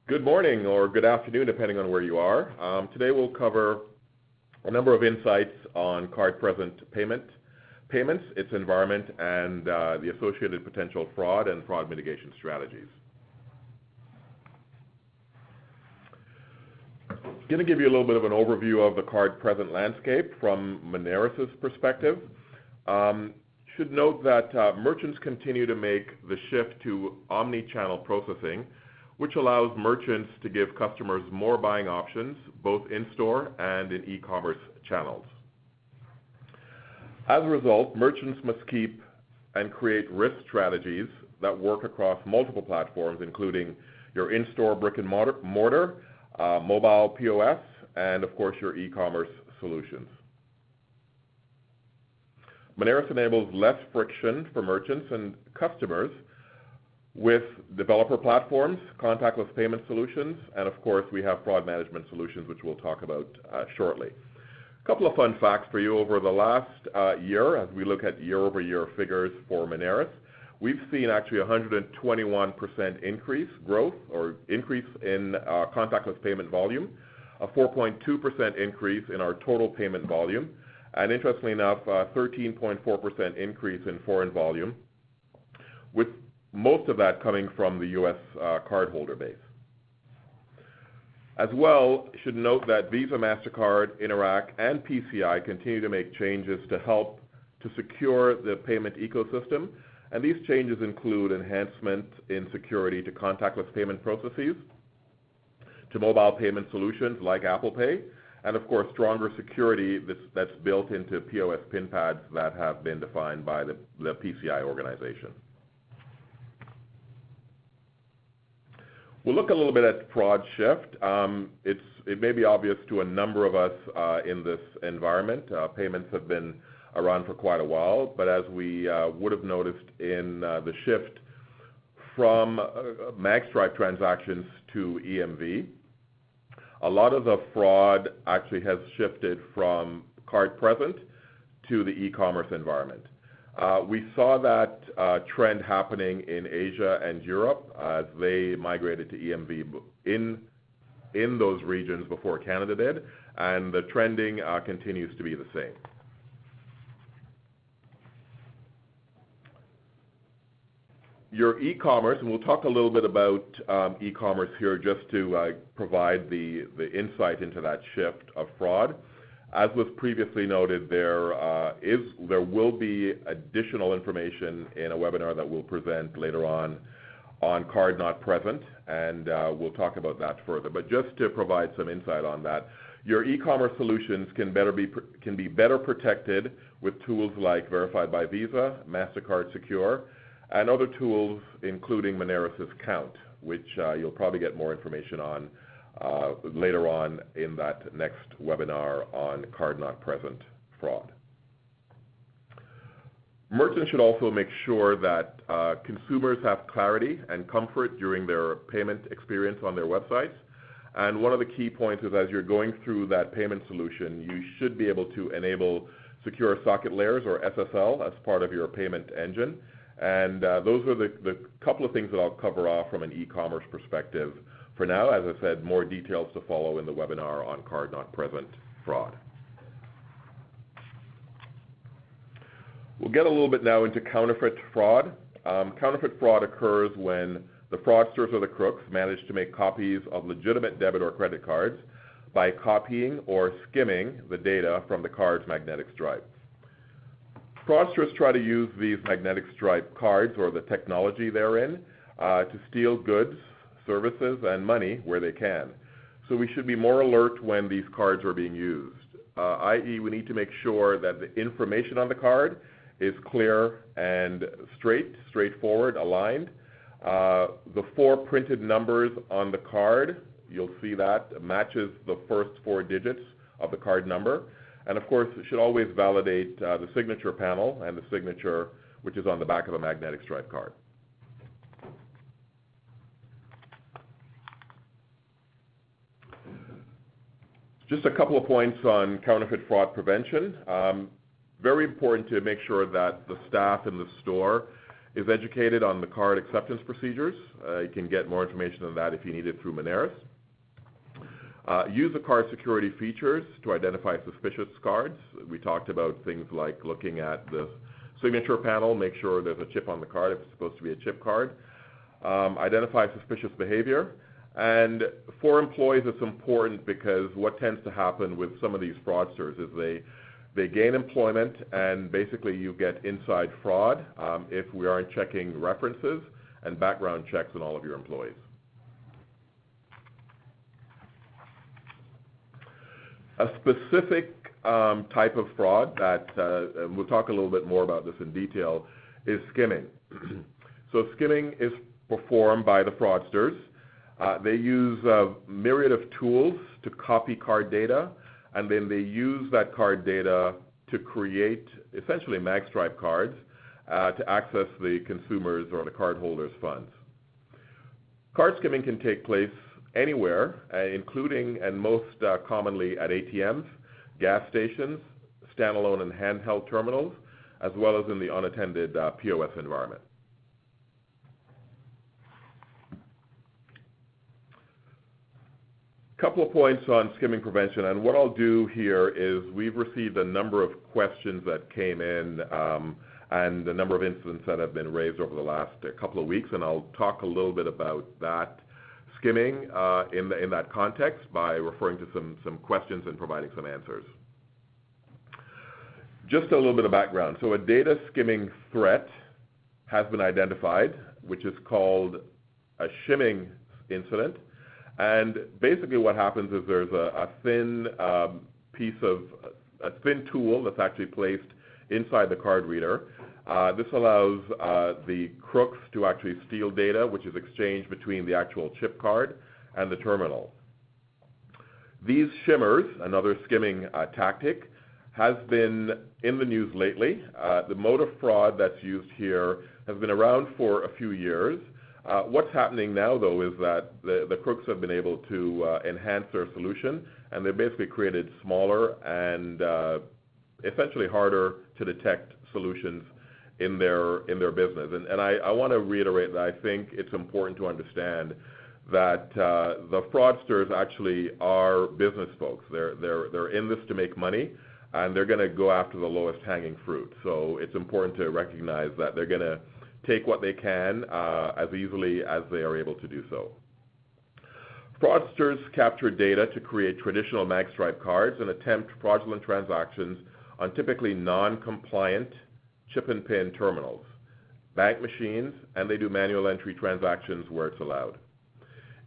Good morning or good afternoon, depending on where you are. Today we'll cover a number of insights on card-present payments, its environment, and the associated potential fraud and fraud mitigation strategies. I'm going to give you a little bit of an overview of the card-present landscape from Moneris' perspective. Should note that merchants continue to make the shift to omni-channel processing, which allows merchants to give customers more buying options, both in-store and in e-commerce channels. As a result, merchants must keep and create risk strategies that work across multiple platforms, including your in-store brick and mortar, mobile POS, and of course your e-commerce solutions. Moneris enables less friction for merchants and customers with developer platforms, contactless payment solutions, and of course we have fraud management solutions, which we'll talk about shortly. A couple of fun facts for you. Over the last year, as we look at year-over-year figures for Moneris, we've seen actually 121% increase in contactless payment volume, a 4.2% increase in our total payment volume, and interestingly enough, a 13.4% increase in foreign volume, with most of that coming from the U.S. cardholder base. As well, you should note that Visa, MasterCard, Interac, and PCI continue to make changes to help to secure the payment ecosystem, and these changes include enhancement in security to contactless payment processes, to mobile payment solutions like Apple Pay, and of course stronger security that's built into POS pin pads that have been defined by the PCI organization. We'll look a little bit at fraud shift. It may be obvious to a number of us in this environment. Payments have been around for quite a while, but as we would have noticed in the shift from magstripe transactions to EMV, a lot of the fraud actually has shifted from card present to the e-commerce environment. We saw that trend happening in Asia and Europe as they migrated to EMV in those regions before Canada did, and the trending continues to be the same. Your e-commerce, and we'll talk a little bit about e-commerce here just to provide the insight into that shift of fraud. As was previously noted, there will be additional information in a webinar that we'll present later on card not present, and we'll talk about that further. But just to provide some insight on that, your e-commerce solutions can be better protected with tools like Verified by Visa, MasterCard Secure, and other tools including Moneris' Count, which you'll probably get more information on later on in that next webinar on card not present fraud. Merchants should also make sure that consumers have clarity and comfort during their payment experience on their websites. And one of the key points is as you're going through that payment solution, you should be able to enable secure socket layers or SSL as part of your payment engine. And those are the couple of things that I'll cover off from an e-commerce perspective. For now, as I said, more details to follow in the webinar on card not present fraud. We'll get a little bit now into counterfeit fraud. Counterfeit fraud occurs when the fraudsters or the crooks manage to make copies of legitimate debit or credit cards by copying or skimming the data from the card's magnetic stripe. Fraudsters try to use these magnetic stripe cards or the technology therein to steal goods, services, and money where they can. So we should be more alert when these cards are being used, i.e. we need to make sure that the information on the card is clear and straightforward, aligned. The 4 printed numbers on the card, you'll see that matches the first 4 digits of the card number. And of course, it should always validate the signature panel and the signature which is on the back of a magnetic stripe card. Just a couple of points on counterfeit fraud prevention. Very important to make sure that the staff in the store is educated on the card acceptance procedures. You can get more information on that if you need it through Moneris. Use the card security features to identify suspicious cards. We talked about things like looking at the signature panel, make sure there's a chip on the card if it's supposed to be a chip card. Identify suspicious behavior. And for employees, it's important because what tends to happen with some of these fraudsters is they gain employment and basically you get inside fraud if we aren't checking references and background checks on all of your employees. A specific type of fraud that, and we'll talk a little bit more about this in detail, is skimming. So skimming is performed by the fraudsters. They use a myriad of tools to copy card data, and then they use that card data to create essentially magstripe cards to access the consumers or the cardholders' funds. Card skimming can take place anywhere, including and most commonly at ATMs, gas stations, standalone and handheld terminals, as well as in the unattended POS environment. Couple of points on skimming prevention, and what I'll do here is we've received a number of questions that came in and a number of incidents that have been raised over the last couple of weeks, and I'll talk a little bit about that skimming in that context by referring to some questions and providing some answers. Just a little bit of background. So a data skimming threat has been identified, which is called a shimming incident. And basically what happens is there's a thin thin tool that's actually placed inside the card reader. This allows the crooks to actually steal data, which is exchanged between the actual chip card and the terminal. These shimmers, another skimming tactic, has been in the news lately. The mode of fraud that's used here has been around for a few years. What's happening now, though, is that the crooks have been able to enhance their solution, and they've basically created smaller and essentially harder to detect solutions in their business. And I want to reiterate that I think it's important to understand that the fraudsters actually are business folks. They're in this to make money, and they're going to go after the lowest hanging fruit. So it's important to recognize that they're going to take what they can as easily as they are able to do so. Fraudsters capture data to create traditional magstripe cards and attempt fraudulent transactions on typically non-compliant chip and pin terminals, bank machines, and they do manual entry transactions where it's allowed.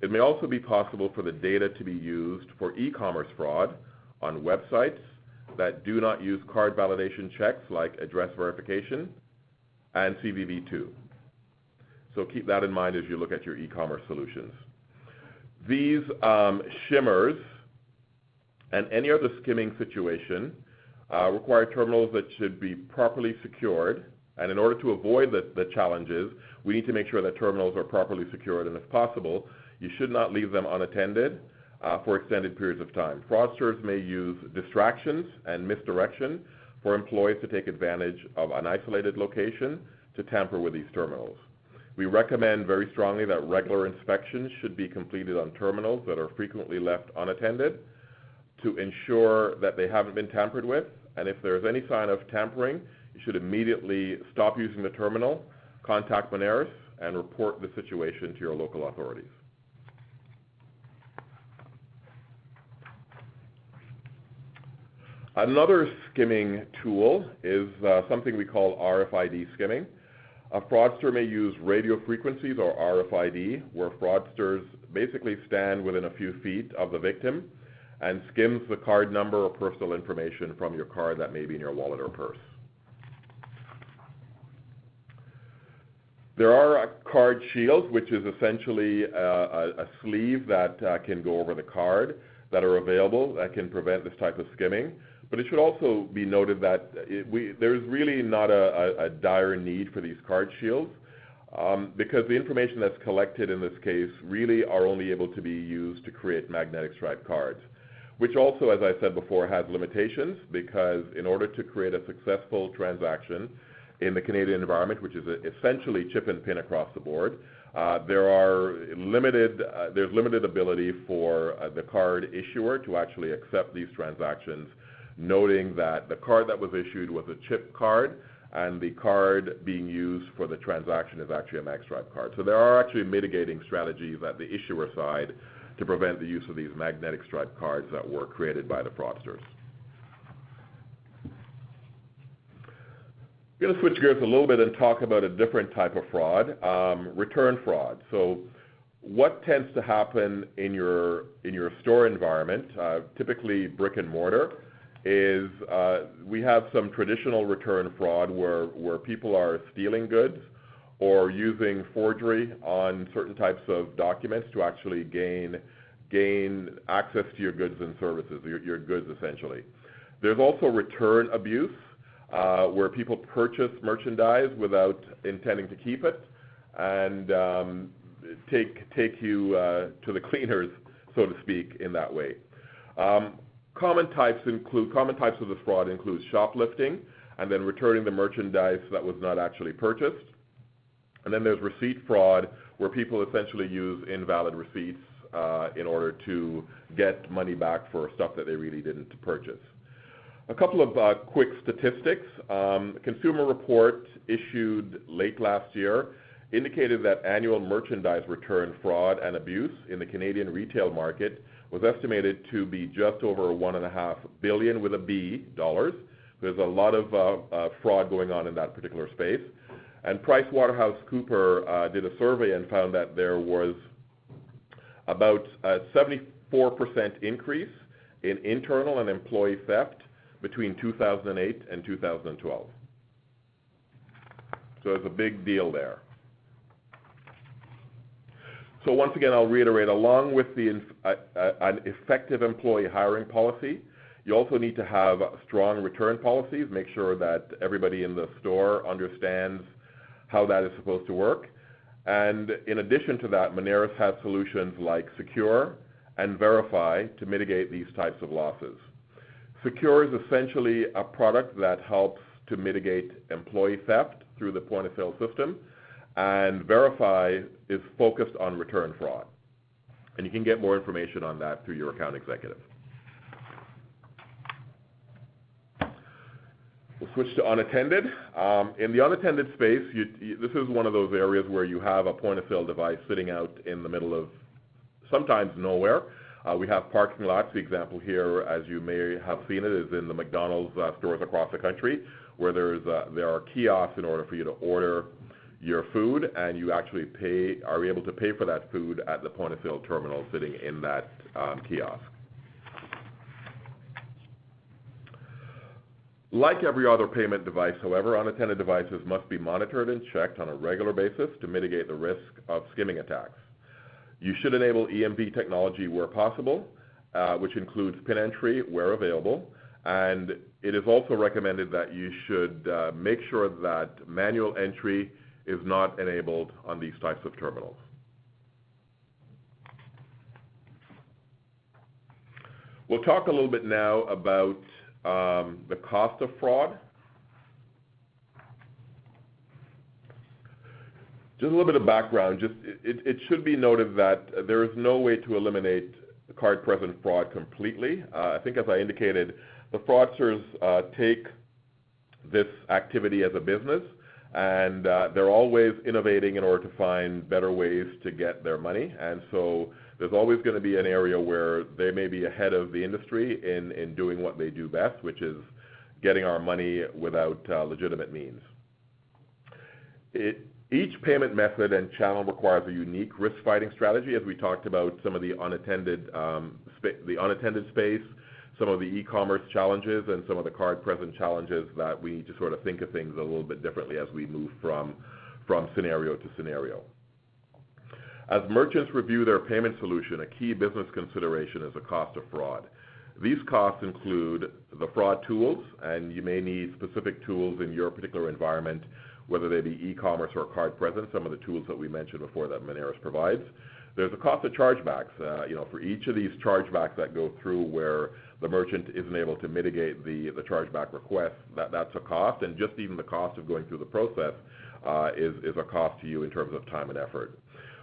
It may also be possible for the data to be used for e-commerce fraud on websites that do not use card validation checks like address verification and CVV2. So keep that in mind as you look at your e-commerce solutions. These shimmers and any other skimming situation require terminals that should be properly secured, and in order to avoid the challenges, we need to make sure that terminals are properly secured, and if possible, you should not leave them unattended for extended periods of time. Fraudsters may use distractions and misdirection for employees to take advantage of an isolated location to tamper with these terminals. We recommend very strongly that regular inspections should be completed on terminals that are frequently left unattended to ensure that they haven't been tampered with, and if there's any sign of tampering, you should immediately stop using the terminal, contact Moneris, and report the situation to your local authorities. Another skimming tool is something we call RFID skimming. A fraudster may use radio frequencies or RFID, where fraudsters basically stand within a few feet of the victim and skims the card number or personal information from your card that may be in your wallet or purse. There are card shields, which is essentially a sleeve that can go over the card that are available that can prevent this type of skimming. But it should also be noted that there's really not a dire need for these card shields because the information that's collected in this case really are only able to be used to create magnetic stripe cards, which also, as I said before, has limitations because in order to create a successful transaction, in the Canadian environment, which is essentially chip and pin across the board. There's limited ability for the card issuer to actually accept these transactions, noting that the card that was issued was a chip card, and the card being used for the transaction is actually a magstripe card. So there are actually mitigating strategies at the issuer side to prevent the use of these magnetic stripe cards that were created by the fraudsters. I'm going to switch gears a little bit and talk about a different type of fraud, return fraud. So what tends to happen in your store environment, typically brick and mortar, is we have some traditional return fraud where people are stealing goods or using forgery on certain types of documents to actually gain access to your goods and services, your goods essentially. There's also return abuse, where people purchase merchandise without intending to keep it and take you to the cleaners, so to speak, in that way. Common types of this fraud include shoplifting and then returning the merchandise that was not actually purchased. And then there's receipt fraud, where people essentially use invalid receipts in order to get money back for stuff that they really didn't purchase. A couple of quick statistics. A consumer report issued late last year indicated that annual merchandise return fraud and abuse in the Canadian retail market was estimated to be just over $1.5 billion with a B dollars. There's a lot of fraud going on in that particular space. And PricewaterhouseCoopers did a survey and found that there was about a 74% increase in internal and employee theft between 2008 and 2012. So there's a big deal there. So once again, I'll reiterate, along with an effective employee hiring policy, you also need to have strong return policies, make sure that everybody in the store understands how that is supposed to work. And in addition to that, Moneris has solutions like Secure and Verify to mitigate these types of losses. Secure is essentially a product that helps to mitigate employee theft through the point-of-sale system, and Verify is focused on return fraud. And you can get more information on that through your account executive. We'll switch to unattended. In the unattended space, this is one of those areas where you have a point-of-sale device sitting out in the middle of sometimes nowhere. We have parking lots. The example here, as you may have seen it, is in the McDonald's stores across the country, where there are kiosks in order for you to order your food, and you actually are able to pay for that food at the point-of-sale terminal sitting in that kiosk. Like every other payment device, however, unattended devices must be monitored and checked on a regular basis to mitigate the risk of skimming attacks. You should enable EMV technology where possible, which includes PIN entry where available, and it is also recommended that you should make sure that manual entry is not enabled on these types of terminals. We'll talk a little bit now about the cost of fraud. Just a little bit of background. It should be noted that there is no way to eliminate card-present fraud completely. I think, as I indicated, the fraudsters take this activity as a business, and they're always innovating in order to find better ways to get their money. And so there's always going to be an area where they may be ahead of the industry in doing what they do best, which is getting our money without legitimate means. Each payment method and channel requires a unique risk-fighting strategy, as we talked about some of the unattended space, some of the e-commerce challenges, and some of the card-present challenges that we need to sort of think of things a little bit differently as we move from scenario to scenario. As merchants review their payment solution, a key business consideration is the cost of fraud. These costs include the fraud tools, and you may need specific tools in your particular environment, whether they be e-commerce or card present, some of the tools that we mentioned before that Moneris provides. there's a cost of chargebacks. For each of these chargebacks that go through where the merchant isn't able to mitigate the chargeback request, that's a cost, and just even the cost of going through the process is a cost to you in terms of time and effort.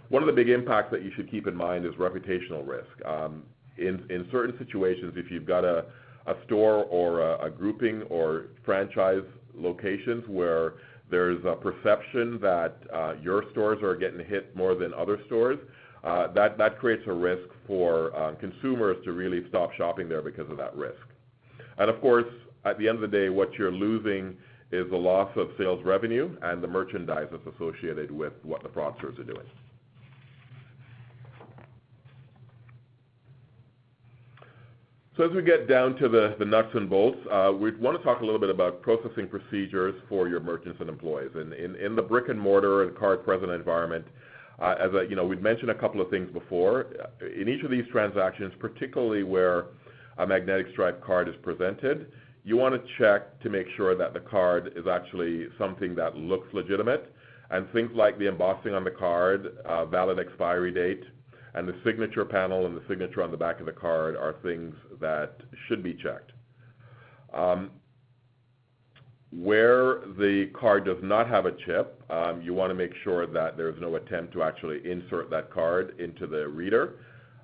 One of the big impacts that you should keep in mind is reputational risk. In certain situations, if you've got a store or a grouping or franchise locations where there's a perception that your stores are getting hit more than other stores, that creates a risk for consumers to really stop shopping there because of that risk. And of course, at the end of the day, what you're losing is the loss of sales revenue and the merchandise that's associated with what the fraudsters are doing. So as we get down to the nuts and bolts, we want to talk a little bit about processing procedures for your merchants and employees. And in the brick and mortar and card present environment, we'd mentioned a couple of things before. In each of these transactions, particularly where a magnetic stripe card is presented, you want to check to make sure that the card is actually something that looks legitimate. And things like the embossing on the card, valid expiry date, and the signature panel and the signature on the back of the card are things that should be checked. Where the card does not have a chip, you want to make sure that there's no attempt to actually insert that card into the reader.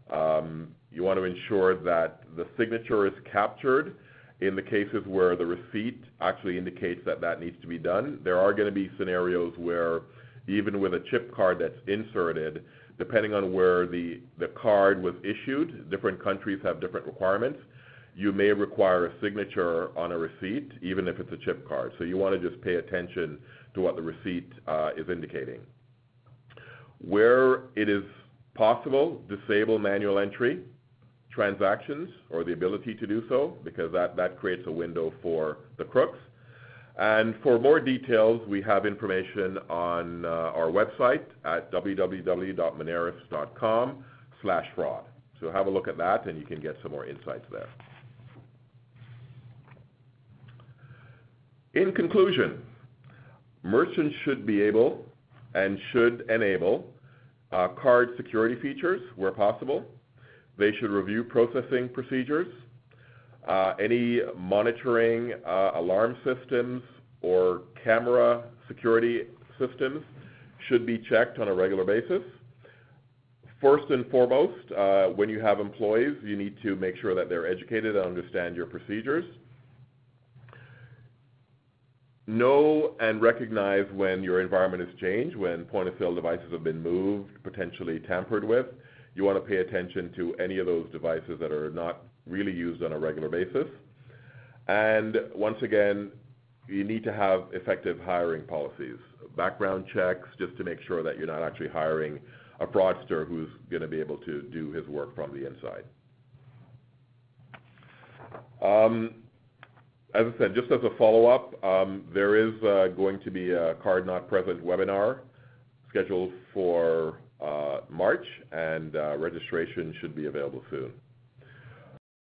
You want to ensure that the signature is captured in the cases where the receipt actually indicates that that needs to be done. There are going to be scenarios where even with a chip card that's inserted, depending on where the card was issued, different countries have different requirements. You may require a signature on a receipt, even if it's a chip card. So you want to just pay attention to what the receipt is indicating. Where it is possible, disable manual entry transactions or the ability to do so, because that creates a window for the crooks. And for more details, we have information on our website at www.moneris.com/fraud. So have a look at that and you can get some more insights there. In conclusion, merchants should be able and should enable card security features where possible. They should review processing procedures. Any monitoring alarm systems or camera security systems should be checked on a regular basis. First and foremost, when you have employees, you need to make sure that they're educated and understand your procedures. Know and recognize when your environment has changed, when point-of-sale devices have been moved, potentially tampered with. You want to pay attention to any of those devices that are not really used on a regular basis. And once again, you need to have effective hiring policies, background checks, just to make sure that you're not actually hiring a fraudster who's going to be able to do his work from the inside. As I said, just as a follow-up, there is going to be a Card Not Present webinar scheduled for March, and registration should be available soon.